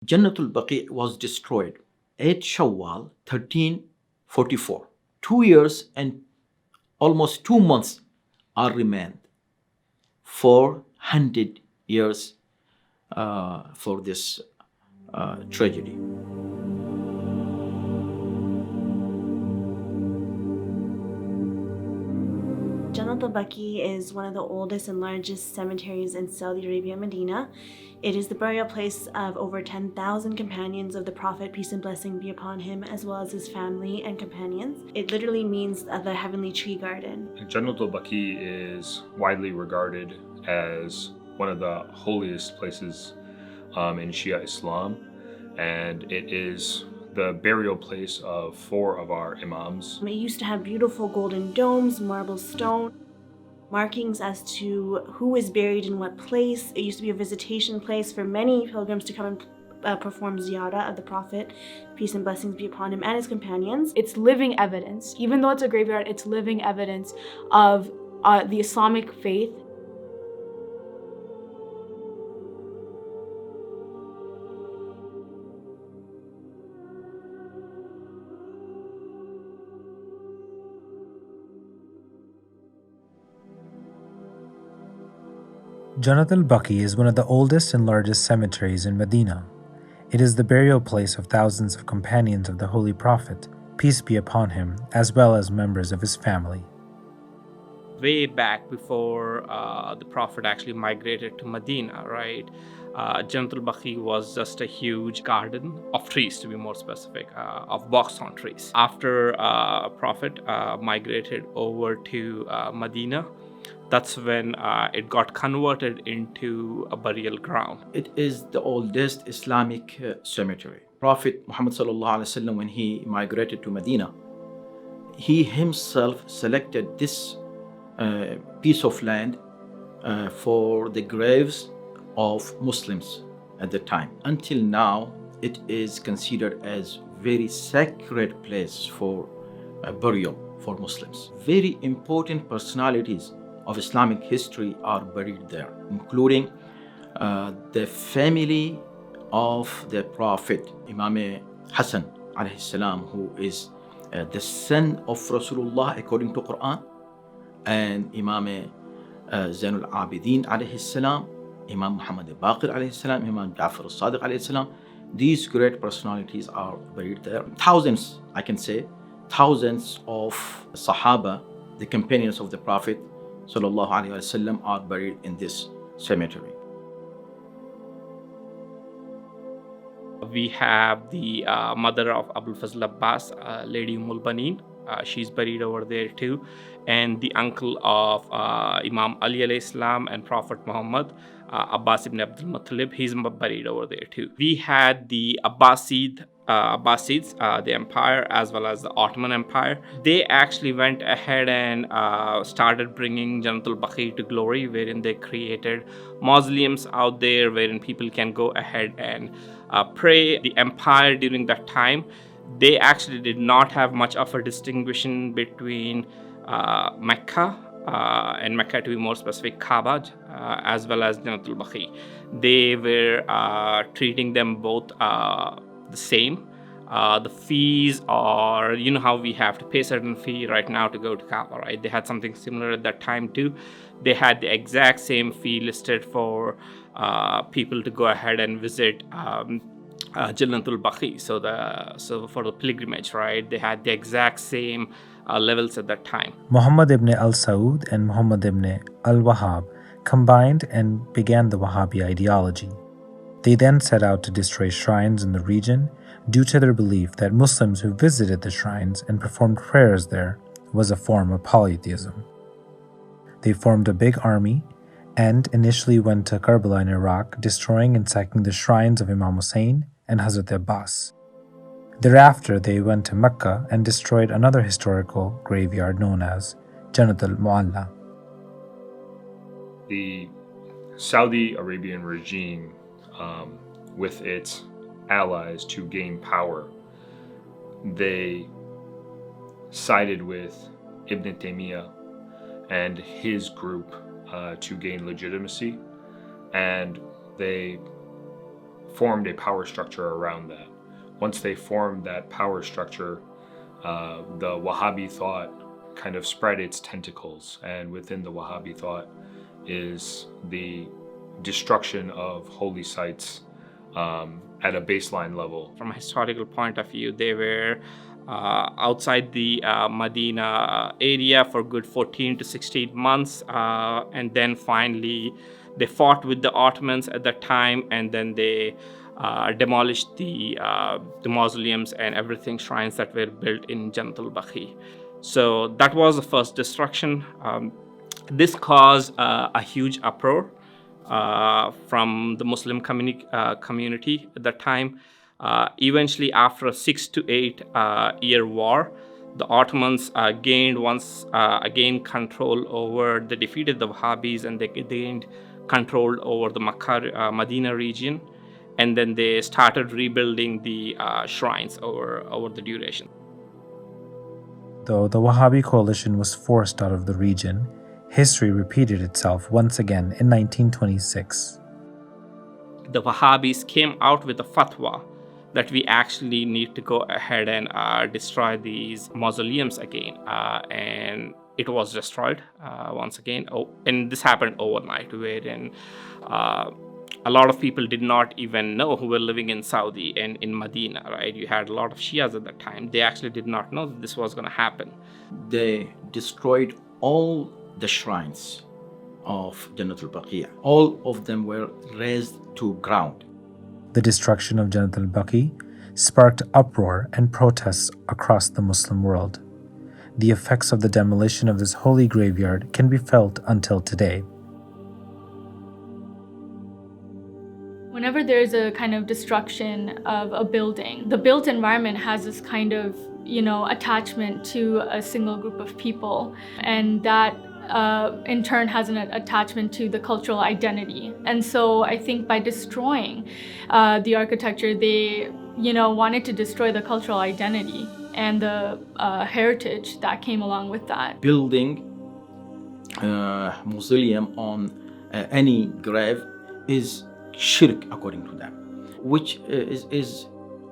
Jannat Al-Baqi was destroyed 8 Shawwal 1344. 2 years and almost 2 months are remained. 400 years for this tragedy. Jannat Al-Baqi is one of the oldest and largest cemeteries in Saudi Arabia, Medina. It is the burial place of over 10,000 companions of the Prophet, peace and blessing be upon him, as well as his family and companions. It literally means the heavenly tree garden. Jannat Al-Baqi is widely regarded as one of the holiest places in Shia Islam, and it is the burial place of 4 of our imams. It used to have beautiful golden domes, marble stone, markings as to who is buried in what place. It used to be a visitation place for many pilgrims to come and perform ziyarah of the Prophet, peace and blessings be upon him, and his companions. It's living evidence. Even though it's a graveyard, it's living evidence of the Islamic faith. Jannat Al-Baqi is one of the oldest and largest cemeteries in Medina. It is the burial place of thousands of companions of the Holy Prophet, peace be upon him, as well as members of his family. Way back before the Prophet actually migrated to Medina, right? Jannat Al-Baqi was just a huge garden of trees, to be more specific, of boxthorn trees. After Prophet migrated over to Medina, that's when it got converted into a burial ground. It is the oldest Islamic cemetery. Prophet Muhammad sallallahu alaihi wasallam, when he migrated to Medina, he himself selected this piece of land for the graves of Muslims at the time. Until now, it is considered as very sacred place for burial for Muslims. Very important personalities of Islamic history are buried there, including the family of the Prophet, Imam Hussein alayhi salam, who is the son of Rasulullah according to Quran, and Imam Zainul Abidin alayhi salam, Imam Muhammad al-Baqir alayhi salam, Imam Ja'far al-Sadiq alayhi salam. These great personalities are buried there. Thousands, I can say, thousands of Sahaba, the companions of the Prophet sallallahu alaihi wasallam, are buried in this cemetery. We have the mother of Abul Fazl Abbas, Lady Ummul Baneen. She's buried over there too. And the uncle of Imam Ali alayhi salam and Prophet Muhammad, Abbas ibn Abdul Muttalib, he's buried over there too. We had the Abbasids, the empire, as well as the Ottoman Empire. They actually went ahead and started bringing Jannat Al-Baqi to glory, wherein they created mausoleums out there wherein people can go ahead and pray. The empire during that time, they actually did not have much of a distinction between Mecca and Mecca, to be more specific, Kaaba, as well as Jannat Al-Baqi. They were treating them both the same. The fees, or you know how we have to pay certain fee right now to go to Kaaba, right? They had something similar at that time too. They had the exact same fee listed for people to go ahead and visit Jannat Al-Baqi. So for the pilgrimage, right? They had the exact same levels at that time. Muhammad ibn al-Saud and Muhammad ibn al-Wahhab combined and began the Wahhabi ideology. They then set out to destroy shrines in the region due to their belief that Muslims who visited the shrines and performed prayers there was a form of polytheism. They formed a big army and initially went to Karbala in Iraq, destroying and sacking the shrines of Imam Hussein and Hazrat Abbas. Thereafter, they went to Mecca and destroyed another historical graveyard known as Jannat Al-Mu'alla. The Saudi Arabian regime, with its allies to gain power, they sided with Ibn Taymiyyah and his group to gain legitimacy, and they formed a power structure around that. Once they formed that power structure, the Wahhabi thought kind of spread its tentacles, and within the Wahhabi thought is the destruction of holy sites at a baseline level. From a historical point of view, they were outside the Medina area for good 14 to 16 months, and then finally they fought with the Ottomans at that time, and then they demolished the mausoleums and everything, shrines that were built in Jannat Al-Baqi. So that was the first destruction. This caused a huge uproar from the Muslim community at that time. Eventually, after a 6 to 8 year war, the Ottomans gained once again control over, they defeated the Wahhabis, and they gained control over the Medina region, and then they started rebuilding the shrines over the duration. Though the Wahhabi coalition was forced out of the region, history repeated itself once again in 1926. The Wahhabis came out with a fatwa that we actually need to go ahead and destroy these mausoleums again. And it was destroyed once again. And this happened overnight, wherein a lot of people did not even know, who were living in Saudi and in Medina, right? You had a lot of Shias at that time. They actually did not know that this was going to happen. They destroyed all the shrines of Jannat Al-Baqi. All of them were razed to ground. The destruction of Jannat Al-Baqi sparked uproar and protests across the Muslim world. The effects of the demolition of this holy graveyard can be felt until today. Whenever there's a kind of destruction of a building, the built environment has this kind of, attachment to a single group of people, and that in turn has an attachment to the cultural identity. And so I think by destroying the architecture, they, wanted to destroy the cultural identity and the heritage that came along with that. Building a mausoleum on any grave is shirk, according to them, which is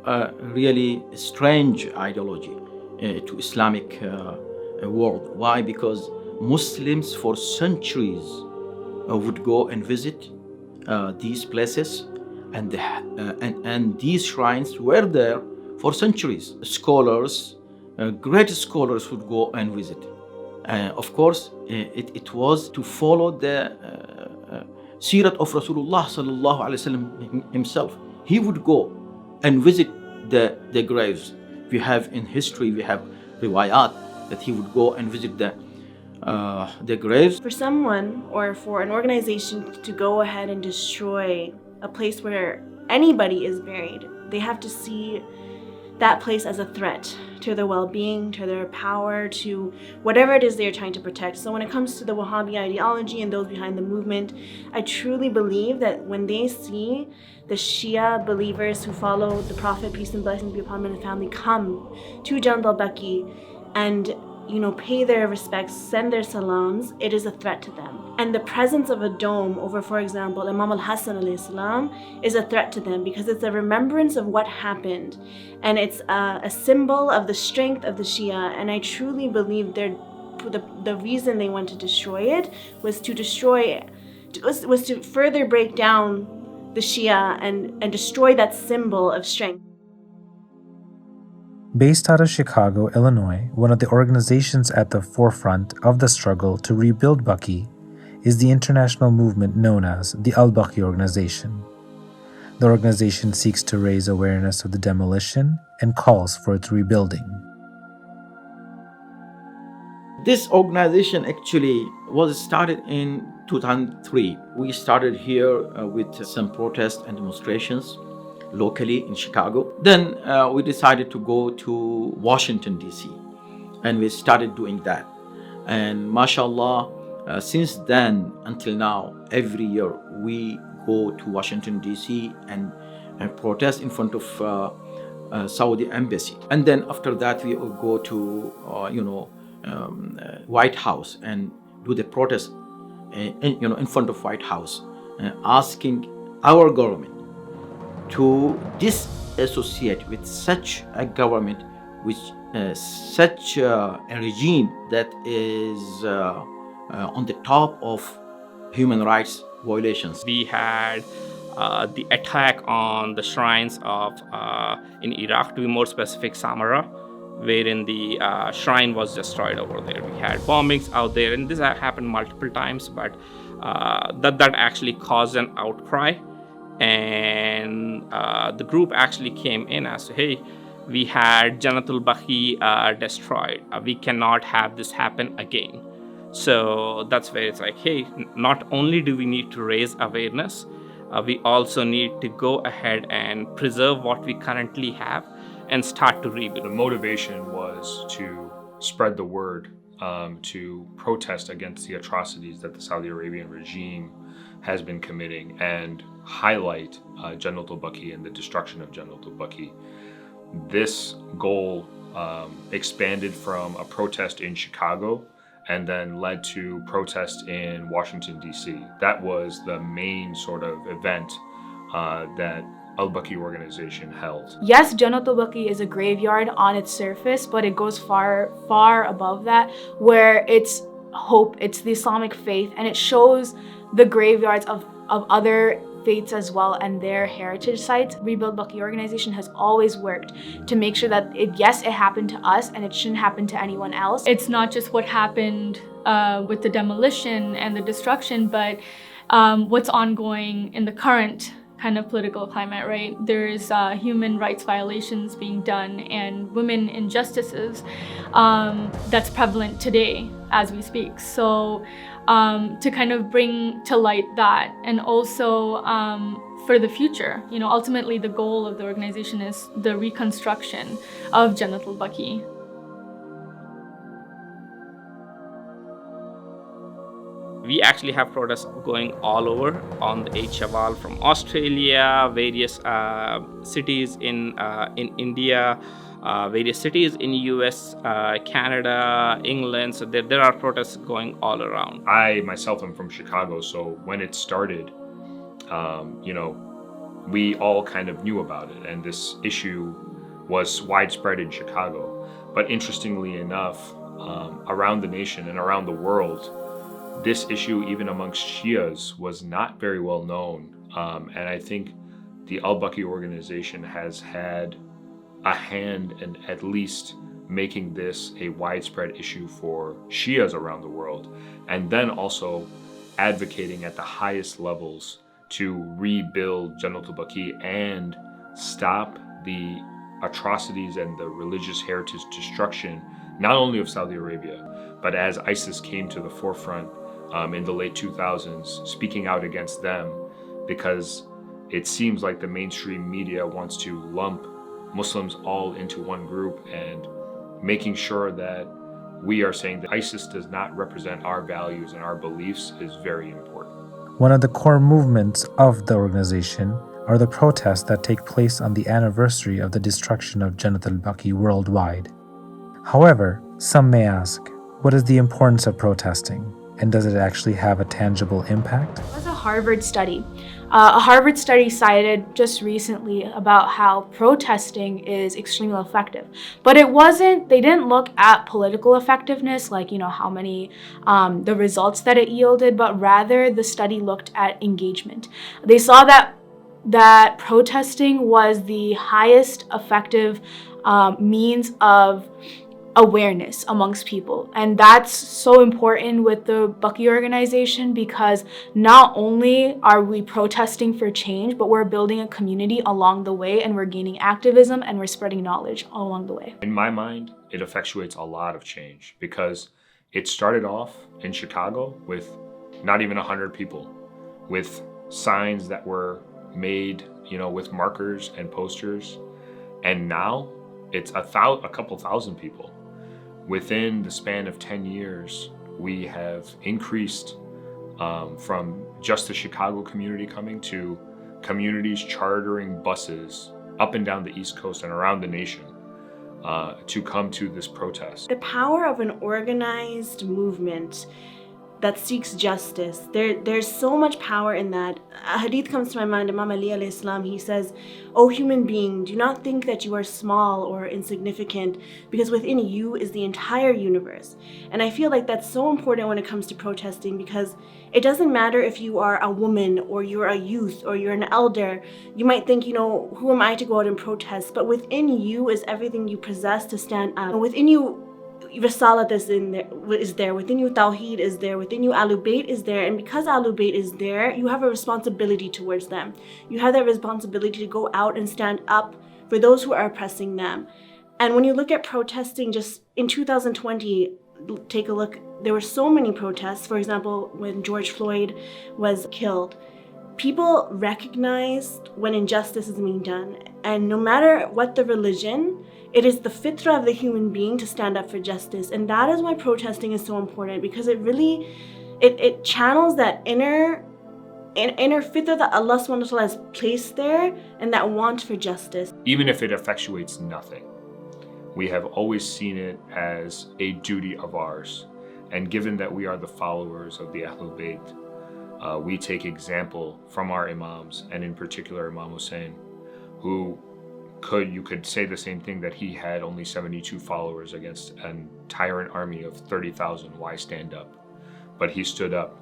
a really strange ideology to Islamic world. Why? Because Muslims for centuries would go and visit these places, and these shrines were there for centuries. Scholars, great scholars would go and visit. Of course, it was to follow the Sirat of Rasulullah sallallahu alaihi wasallam himself. He would go and visit the graves. We have in history, we have riwayat that he would go and visit the graves. For someone or for an organization to go ahead and destroy a place where anybody is buried, they have to see that place as a threat to their well-being, to their power, to whatever it is they're trying to protect. So when it comes to the Wahhabi ideology and those behind the movement, I truly believe that when they see the Shia believers who follow the Prophet, peace and blessings be upon him and his family, come to Jannat Al-Baqi and pay their respects, send their salams, it is a threat to them. And the presence of a dome over, for example, Imam Al-Hassan alayhi salam, is a threat to them because it's a remembrance of what happened. And it's a symbol of the strength of the Shia. And I truly believe the reason they went to destroy it was to further break down the Shia and destroy that symbol of strength. Based out of Chicago, Illinois, one of the organizations at the forefront of the struggle to rebuild Baqee is the international movement known as the AlBaqee Organization. The organization seeks to raise awareness of the demolition and calls for its rebuilding. This organization actually was started in 2003. We started here with some protests and demonstrations locally in Chicago. Then we decided to go to Washington, D.C. and we started doing that. And mashallah, since then until now, every year we go to Washington, D.C. and protest in front of Saudi embassy. And then after that, we will go to, White House and do the protest in front of White House, asking our government to disassociate with such a government, with such a regime that is on the top of human rights violations. We had the attack on the shrines of, in Iraq, to be more specific, Samarra, wherein the shrine was destroyed over there. We had bombings out there, and this happened multiple times, but that actually caused an outcry. And the group actually came in as to, hey, we had Jannat Al-Baqi destroyed. We cannot have this happen again. So that's where it's like, hey, not only do we need to raise awareness, we also need to go ahead and preserve what we currently have and start to rebuild. The motivation was to spread the word, to protest against the atrocities that the Saudi Arabian regime has been committing and highlight Jannat Al-Baqi and the destruction of Jannat Al-Baqi. This goal expanded from a protest in Chicago and then led to protests in Washington, D.C. That was the main sort of event that AlBaqee Organization held. Yes, Jannat Al-Baqi is a graveyard on its surface, but it goes far, far above that, where it's hope, it's the Islamic faith, and it shows the graveyards of other faiths as well and their heritage sites. Rebuild Baqee Organization has always worked to make sure that yes, it happened to us and it shouldn't happen to anyone else. It's not just what happened with the demolition and the destruction, but what's ongoing in the current kind of political climate, right? There's human rights violations being done and women injustices that's prevalent today as we speak. So to kind of bring to light that, and also for the future, you know, ultimately the goal of the organization is the reconstruction of Jannat Al-Baqi. We actually have protests going all over on the Eid Shawwal, from Australia, various cities in India, various cities in US, Canada, England. So there are protests going all around. I myself am from Chicago, so when it started, you know, we all kind of knew about it, and this issue was widespread in Chicago. But interestingly enough, around the nation and around the world, this issue, even amongst Shias, was not very well known. And I think the AlBaqee Organization has had a hand in at least making this a widespread issue for Shias around the world, and then also advocating at the highest levels to rebuild Jannat Al-Baqi and stop the atrocities and the religious heritage destruction, not only of Saudi Arabia, but as ISIS came to the forefront in the late 2000s, speaking out against them, because it seems like the mainstream media wants to lump Muslims all into one group, and making sure that we are saying that ISIS does not represent our values and our beliefs is very important. One of the core movements of the organization are the protests that take place on the anniversary of the destruction of Jannat Al-Baqi worldwide. However, some may ask, what is the importance of protesting? And does it actually have a tangible impact? There was a Harvard study. A Harvard study cited just recently about how protesting is extremely effective. But they didn't look at political effectiveness, like, you know, how many, the results that it yielded, but rather the study looked at engagement. They saw that protesting was the highest effective means of awareness amongst people. And that's so important with the Baqee Organization, because not only are we protesting for change, but we're building a community along the way, and we're gaining activism, and we're spreading knowledge along the way. In my mind, it effectuates a lot of change, because it started off in Chicago with not even 100 people, with signs that were made, you know, with markers and posters. And now it's a couple thousand people. Within the span of 10 years, we have increased from just the Chicago community coming to communities chartering buses up and down the East Coast and around the nation to come to this protest. The power of an organized movement that seeks justice. There's so much power in that. A hadith comes to my mind, Imam Ali alayhi salam, he says, "O human being, do not think that you are small or insignificant, because within you is the entire universe." And I feel like that's so important when it comes to protesting, because it doesn't matter if you are a woman or you're a youth or you're an elder. You might think, who am I to go out and protest? But within you is everything you possess to stand up. Within you, Risalat is there, within you Tawheed is there, within you AlBaqee is there, and because AlBaqee is there, you have a responsibility towards them. You have that responsibility to go out and stand up for those who are oppressing them. And when you look at protesting, just in 2020, take a look, there were so many protests. For example, when George Floyd was killed, people recognized when injustice is being done, and no matter what the religion, it is the fitrah of the human being to stand up for justice. And that is why protesting is so important, because it really, it channels that inner fitrah that Allah subhanahu wa ta'ala has placed there, and that want for justice. Even if it effectuates nothing, we have always seen it as a duty of ours. And given that we are the followers of the Ahlul Bayt, we take example from our Imams, and in particular Imam Hussein, who you could say the same thing, that he had only 72 followers against an tyrant army of 30,000. Why stand up? But he stood up.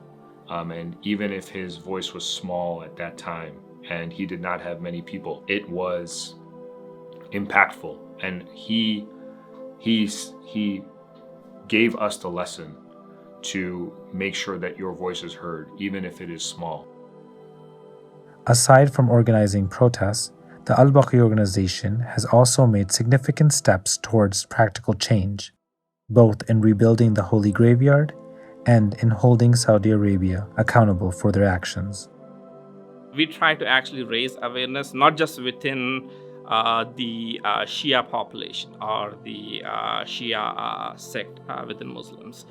And even if his voice was small at that time and he did not have many people, it was impactful. And he gave us the lesson to make sure that your voice is heard, even if it is small. Aside from organizing protests, the AlBaqee Organization has also made significant steps towards practical change, both in rebuilding the Holy Graveyard and in holding Saudi Arabia accountable for their actions. We try to actually raise awareness, not just within the Shia population or the Shia sect within Muslims.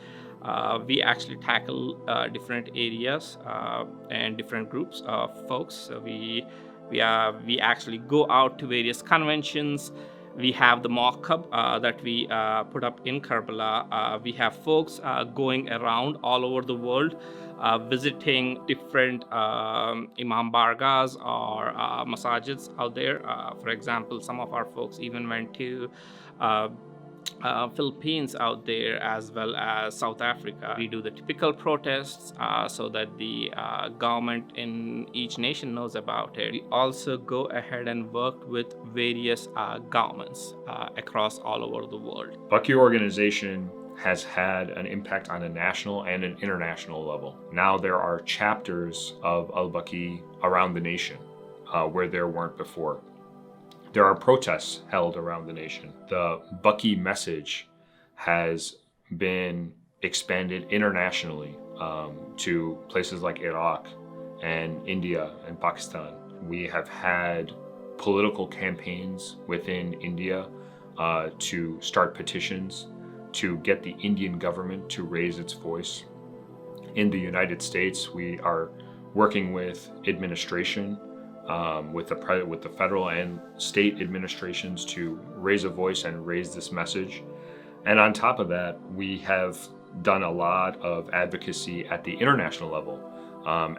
We actually tackle different areas and different groups of folks. So we actually go out to various conventions. We have the mock-up that we put up in Karbala. We have folks going around all over the world, visiting different Imam Bargas or masajids out there. For example, some of our folks even went to Philippines out there, as well as South Africa. We do the typical protests so that the government in each nation knows about it. We also go ahead and work with various governments across all over the world. Baqee Organization has had an impact on a national and an international level. Now there are chapters of AlBaqee around the nation where there weren't before. There are protests held around the nation. The Baqee message has been expanded internationally to places like Iraq and India and Pakistan. We have had political campaigns within India to start petitions to get the Indian government to raise its voice. In the United States, we are working with administration, with the federal and state administrations to raise a voice and raise this message. And on top of that, we have done a lot of advocacy at the international level,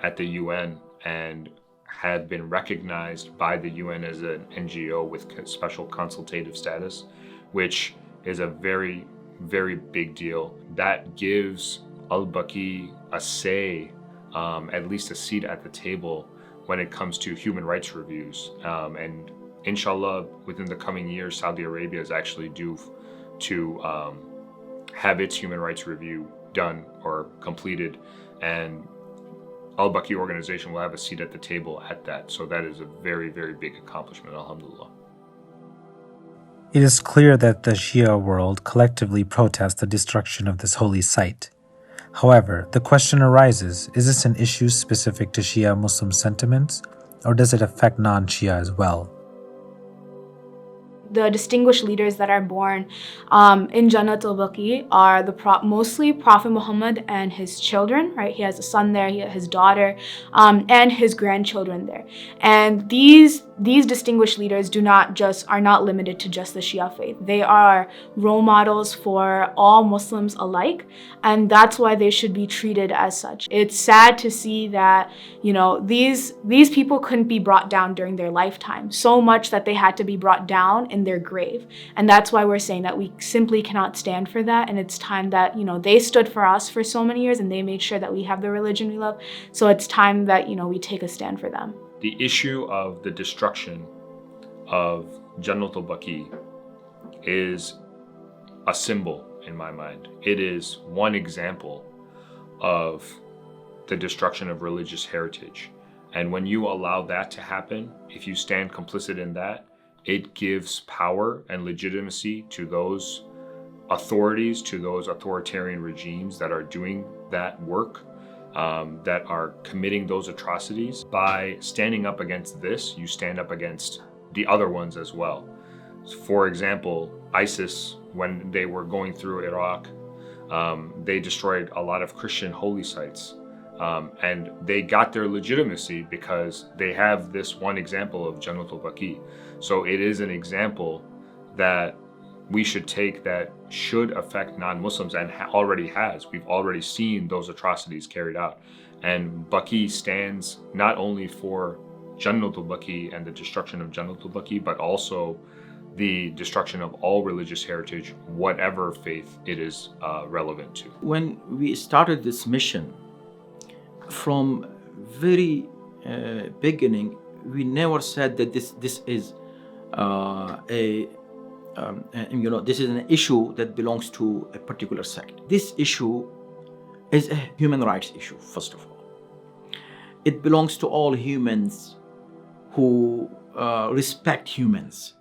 at the UN, and had been recognized by the UN as an NGO with special consultative status, which is a very, very big deal. That gives AlBaqee a say, at least a seat at the table when it comes to human rights reviews. And inshallah, within the coming years, Saudi Arabia is actually due to have its human rights review done or completed, and AlBaqee Organization will have a seat at the table at that. So that is a very, very big accomplishment, alhamdulillah. It is clear that the Shia world collectively protests the destruction of this holy site. However, the question arises, is this an issue specific to Shia Muslim sentiments, or does it affect non-Shia as well? the distinguished leaders that are born in Jannat Al-Baqi are mostly Prophet Muhammad and his children, right? He has a son there, he has his daughter, and his grandchildren there. And these distinguished leaders are not limited to just the Shia faith. They are role models for all Muslims alike, and that's why they should be treated as such. It's sad to see that, these people couldn't be brought down during their lifetime, so much that they had to be brought down in their grave. And that's why we're saying that we simply cannot stand for that, and it's time that, they stood for us for so many years and they made sure that we have the religion we love. So it's time that, we take a stand for them. The issue of the destruction of Jannat Al-Baqi is a symbol in my mind. It is one example of the destruction of religious heritage. And when you allow that to happen, if you stand complicit in that, it gives power and legitimacy to those authorities, to those authoritarian regimes that are doing that work, that are committing those atrocities. By standing up against this, you stand up against the other ones as well. For example, ISIS, when they were going through Iraq, they destroyed a lot of Christian holy sites. And they got their legitimacy because they have this one example of Jannat Al-Baqi. So it is an example that we should take that should affect non-Muslims and already has. We've already seen those atrocities carried out. And Baqi stands not only for Jannat Al-Baqi and the destruction of Jannat Al-Baqi, but also the destruction of all religious heritage, whatever faith it is relevant to. When we started this mission, from very beginning, we never said that this is this is an issue that belongs to a particular sect. This issue is a human rights issue, first of all. It belongs to all humans who respect humans.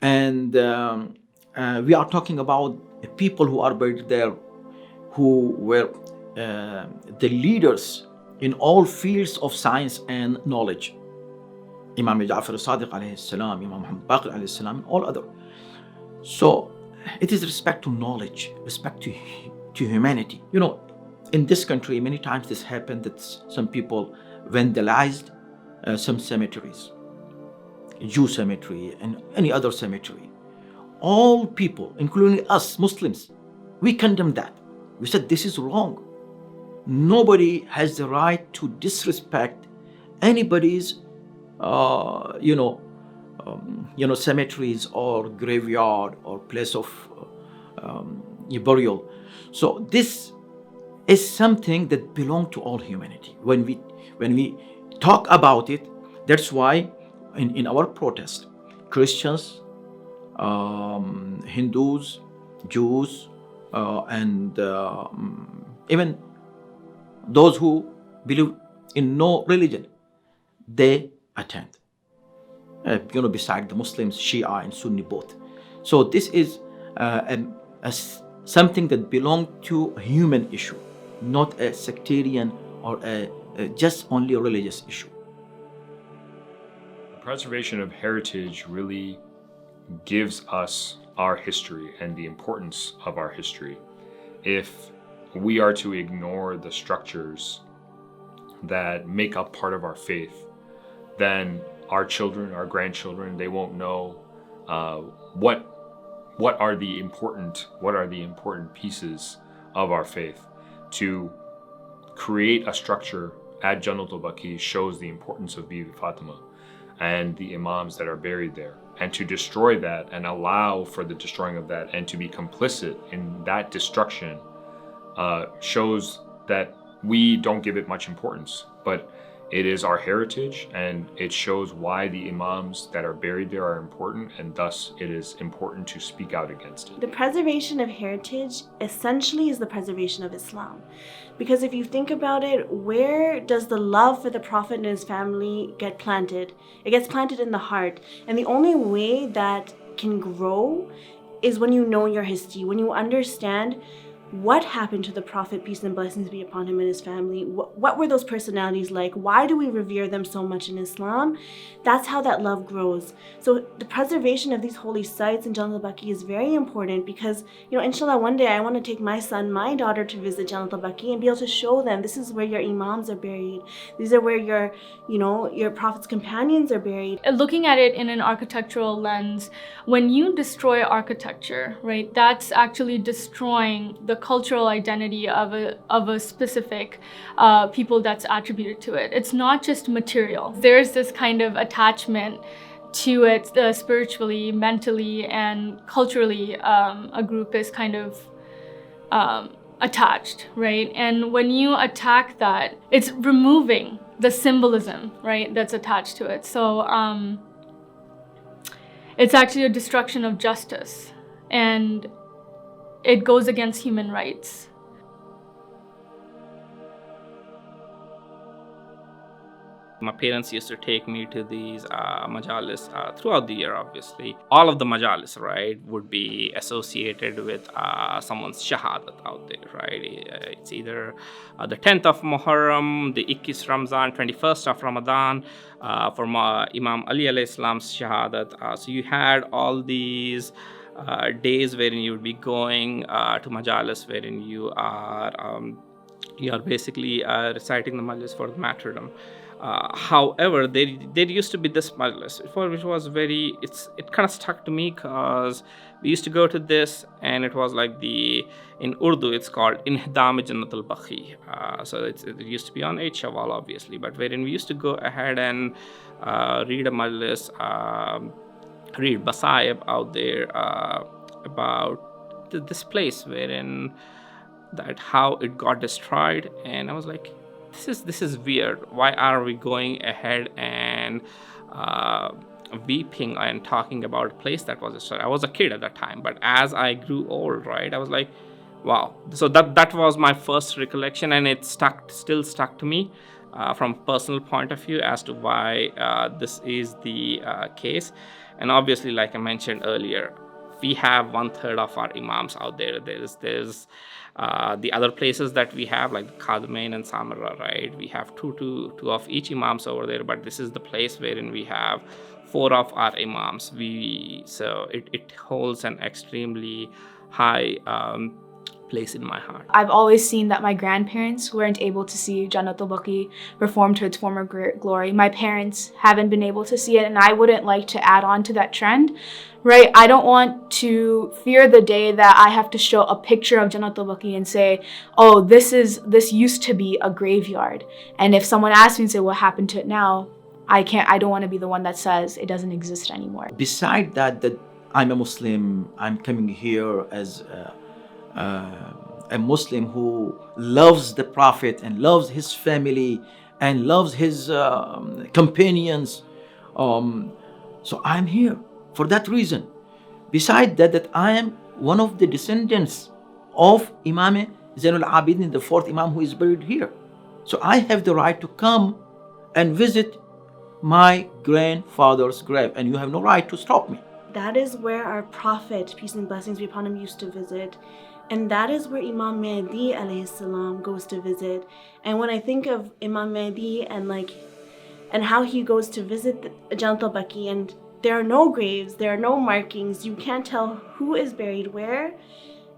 And we are talking about people who are buried there, who were the leaders in all fields of science and knowledge. Imam Ja'far al-Sadiq alayhi salam, Imam Baqir alayhi salam, and all other. So it is respect to knowledge, respect to humanity. In this country, many times this happened that some people vandalized some cemeteries, Jew cemetery and any other cemetery. All people, including us Muslims, we condemn that. We said this is wrong. Nobody has the right to disrespect anybody's cemeteries or graveyard or place of burial. So this is something that belongs to all humanity. When we talk about it, that's why in our protest, Christians, Hindus, Jews, and even those who believe in no religion, they attend. Beside the Muslims, Shia and Sunni both. So this is something that belongs to a human issue, not a sectarian or just only a religious issue. The preservation of heritage really gives us our history and the importance of our history. If we are to ignore the structures that make up part of our faith, then our children, our grandchildren, they won't know what are the important pieces of our faith. To create a structure at Jannat Al-Baqi shows the importance of Bibi Fatima and the imams that are buried there. And to destroy that and allow for the destroying of that and to be complicit in that destruction shows that we don't give it much importance. But it is our heritage, and it shows why the imams that are buried there are important, and thus it is important to speak out against it. The preservation of heritage essentially is the preservation of Islam. Because if you think about it, where does the love for the Prophet and his family get planted? It gets planted in the heart. And the only way that can grow is when you know your history, when you understand what happened to the Prophet, peace and blessings be upon him, and his family. What were those personalities like? Why do we revere them so much in Islam? That's how that love grows. So the preservation of these holy sites in Jannat Al-Baqi is very important because, inshallah, one day I want to take my son, my daughter to visit Jannat Al-Baqi and be able to show them this is where your imams are buried. These are where your Prophet's companions are buried. Looking at it in an architectural lens, when you destroy architecture, right, that's actually destroying the cultural identity of a specific people that's attributed to it. It's not just material. There's this kind of attachment to it spiritually, mentally, and culturally. A group is kind of attached, right? And when you attack that, it's removing the symbolism, right, that's attached to it. So it's actually a destruction of justice, and it goes against human rights. My parents used to take me to these majalis throughout the year, obviously. All of the majalis, right, would be associated with someone's shahadat out there, right? It's either the 10th of Muharram, the 21st Ramzan, 21st of Ramadan, for Imam Ali alayhi salam's shahadat. So you had all these days wherein you would be going to majalis, wherein you are basically reciting the majlis for the martyrdom. However, there used to be this majlis, which was it kind of stuck to me because we used to go to this, and it was like in Urdu it's called Inhdam Jannat Al-Baqi. So it used to be on 8 Shawwal, obviously, but wherein we used to go ahead and read a majlis, read basaib out there about this place wherein that how it got destroyed. And I was like, this is weird. Why are we going ahead and weeping and talking about a place that was destroyed? I was a kid at that time, but as I grew old, right, I was like, wow. So that was my first recollection, and it still stuck to me from a personal point of view as to why this is the case. And obviously, like I mentioned earlier, we have 1/3 of our imams out there. There's the other places that we have, like Khadmain and Samara, right? We have two of each imams over there, but this is the place wherein we have 4 of our imams. So it holds an extremely high place in my heart. I've always seen that my grandparents weren't able to see Jannat Al-Baqi perform to its former glory. My parents haven't been able to see it, and I wouldn't like to add on to that trend, right? I don't want to fear the day that I have to show a picture of Jannat Al-Baqi and say, oh, this used to be a graveyard. And if someone asks me and say, what happened to it now? I don't want to be the one that says it doesn't exist anymore. Beside that I'm a Muslim, I'm coming here as a Muslim who loves the Prophet and loves his family and loves his companions. So I'm here for that reason. Beside that I am one of the descendants of Imam Zainul Abidin, the 4th Imam who is buried here. So I have the right to come and visit my grandfather's grave, and you have no right to stop me. That is where our Prophet, peace and blessings be upon him, used to visit. And that is where Imam Mahdi alayhi salam goes to visit. And when I think of Imam Mahdi and how he goes to visit Jannat Al-Baqi, and there are no graves, there are no markings, you can't tell who is buried where.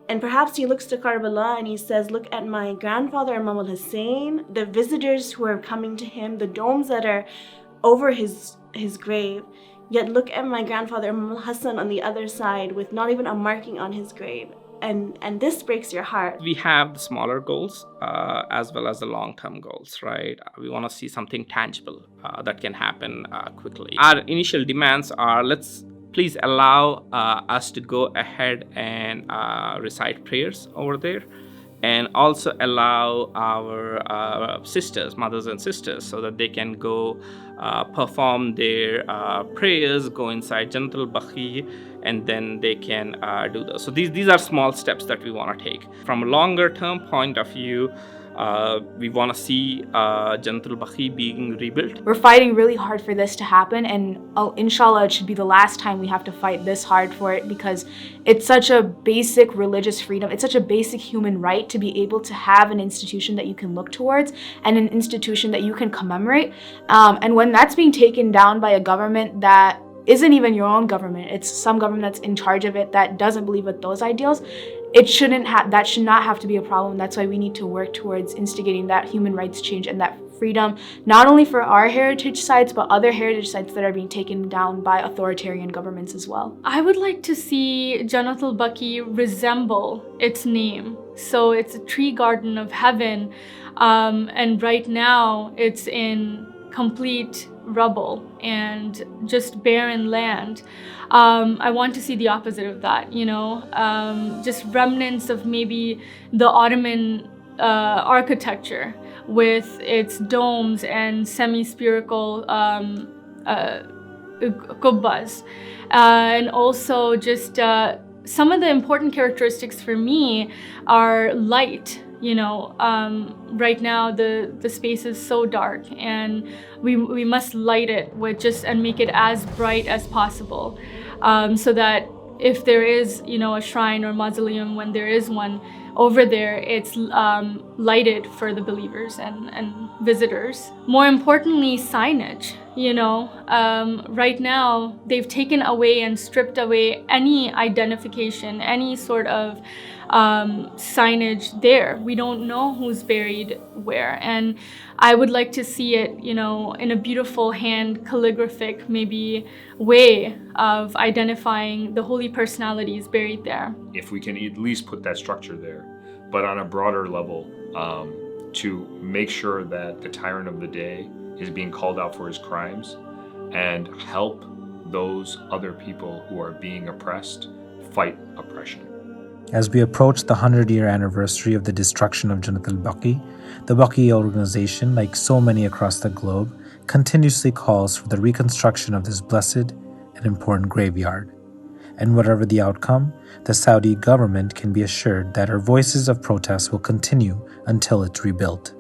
And perhaps he looks to Karbala and he says, look at my grandfather Imam Hussein, the visitors who are coming to him, the domes that are over his grave. Yet look at my grandfather Imam Hassan on the other side with not even a marking on his grave. And this breaks your heart. We have the smaller goals as well as the long-term goals, right? We want to see something tangible that can happen quickly. Our initial demands are, let's please allow us to go ahead and recite prayers over there, and also allow our sisters, mothers and sisters, so that they can go perform their prayers, go inside Jannat Al-Baqi, and then they can do those. So these are small steps that we want to take. From a longer term point of view, We want to see Jannat Al-Baqi being rebuilt. We're fighting really hard for this to happen, and inshallah, it should be the last time we have to fight this hard for it, because it's such a basic religious freedom. It's such a basic human right to be able to have an institution that you can look towards and an institution that you can commemorate. And when that's being taken down by a government that isn't even your own government, it's some government that's in charge of it that doesn't believe with those ideals, that should not have to be a problem. That's why we need to work towards instigating that human rights change and that freedom, not only for our heritage sites, but other heritage sites that are being taken down by authoritarian governments as well. I would like to see Jannat Al-Baqi resemble its name. So it's a tree garden of heaven, and right now it's in complete rubble and just barren land. I want to see the opposite of that, just remnants of maybe the Ottoman architecture with its domes and semi-spherical kubbas, and also just some of the important characteristics for me are light. Right now the space is so dark, and we must light it and make it as bright as possible, so that if there is a shrine or mausoleum, when there is one over there, it's lighted for the believers and visitors. More importantly, signage. Right now they've taken away and stripped away any identification, any sort of signage there. We don't know who's buried where, and I would like to see it, in a beautiful hand calligraphic maybe way of identifying the holy personalities buried there. If we can at least put that structure there, but on a broader level, to make sure that the tyrant of the day is being called out for his crimes and help those other people who are being oppressed fight oppression. As we approach the 100-year anniversary of the destruction of Jannat Al-Baqi, the Baqee Organization, like so many across the globe, continuously calls for the reconstruction of this blessed and important graveyard. And whatever the outcome, the Saudi government can be assured that our voices of protest will continue until it's rebuilt.